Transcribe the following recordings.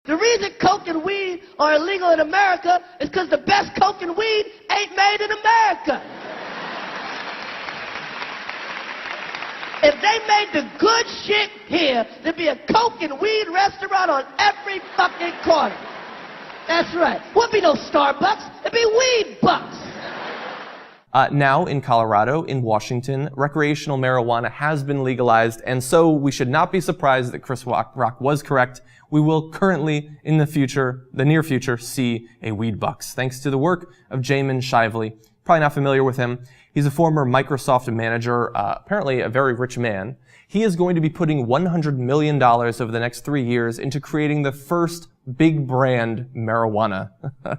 The reason coke and weed are illegal in America is because the best coke and weed ain't made in America. If they made the good shit here, there'd be a coke and weed restaurant on every fucking corner. That's right. Wouldn't be no Starbucks. It'd be Weed Bucks. Now, in Colorado, in Washington, recreational marijuana has been legalized, and so we should not be surprised that Chris Rock was correct. We will currently, in the near future, see a Weed Bucks, thanks to the work of Jamin Shively. Probably not familiar with him. He's a former Microsoft manager, apparently a very rich man. He is going to be putting $100 million over the next 3 years into creating the first big brand marijuana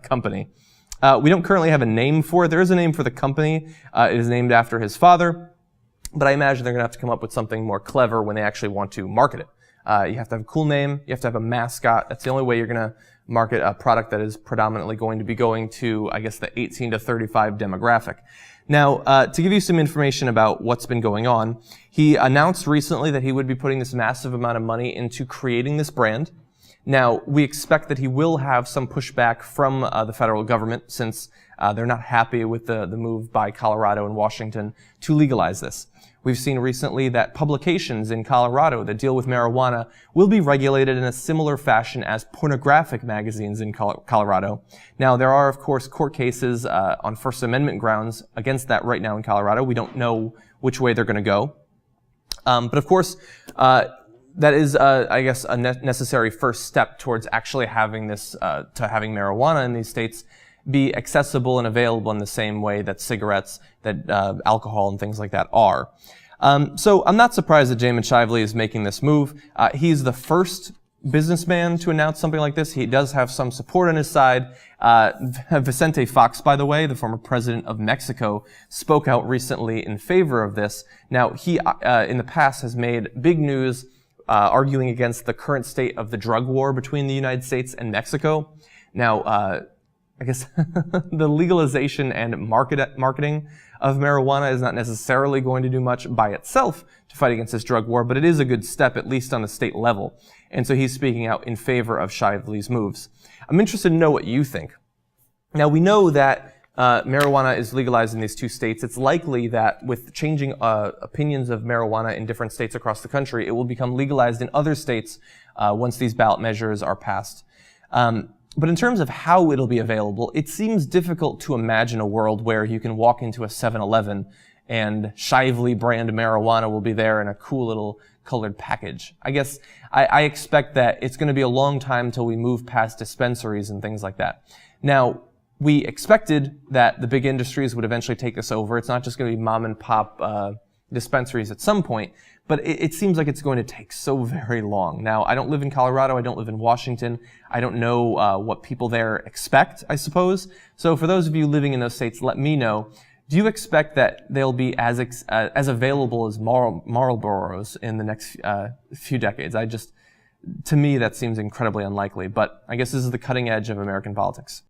company. We don't currently have a name for it. There is a name for the company. It is named after his father, but I imagine they're going to have to come up with something more clever when they actually want to market it. You have to have a cool name. You have to have a mascot. That's the only way you're going to market a product that is predominantly going to be going to, I guess, the 18 to 35 demographic. Now, to give you some information about what's been going on, he announced recently that he would be putting this massive amount of money into creating this brand. Now, we expect that he will have some pushback from the federal government since they're not happy with the move by Colorado and Washington to legalize this. We've seen recently that publications in Colorado that deal with marijuana will be regulated in a similar fashion as pornographic magazines in Colorado. Now, there are, of course, court cases on First Amendment grounds against that right now in Colorado. We don't know which way they're going to go. But of course, that is, I guess, a necessary first step towards actually having this, having marijuana in these states be accessible and available in the same way that cigarettes, that alcohol and things like that are. So I'm not surprised that Jamin Shively is making this move. He's the first businessman to announce something like this. He does have some support on his side. Vicente Fox, by the way, the former president of Mexico, spoke out recently in favor of this. Now, he, in the past, has made big news arguing against the current state of the drug war between the United States and Mexico. Now, I guess the legalization and marketing of marijuana is not necessarily going to do much by itself to fight against this drug war, but it is a good step, at least on the state level. And so he's speaking out in favor of Shively's moves. I'm interested to know what you think. Now, we know that marijuana is legalized in these two states. It's likely that with changing opinions of marijuana in different states across the country, it will become legalized in other states once these ballot measures are passed. But in terms of how it'll be available, it seems difficult to imagine a world where you can walk into a 7-Eleven and Shively brand marijuana will be there in a cool little colored package. I guess I expect that it's going to be a long time till we move past dispensaries and things like that. Now, we expected that the big industries would eventually take this over. It's not just going to be mom and pop dispensaries at some point, but it seems like it's going to take so very long. Now, I don't live in Colorado. I don't live in Washington. I don't know what people there expect, I suppose. So for those of you living in those states, let me know. Do you expect that they'll be as available as Marlboros in the next few decades? To me, that seems incredibly unlikely, but I guess this is the cutting edge of American politics.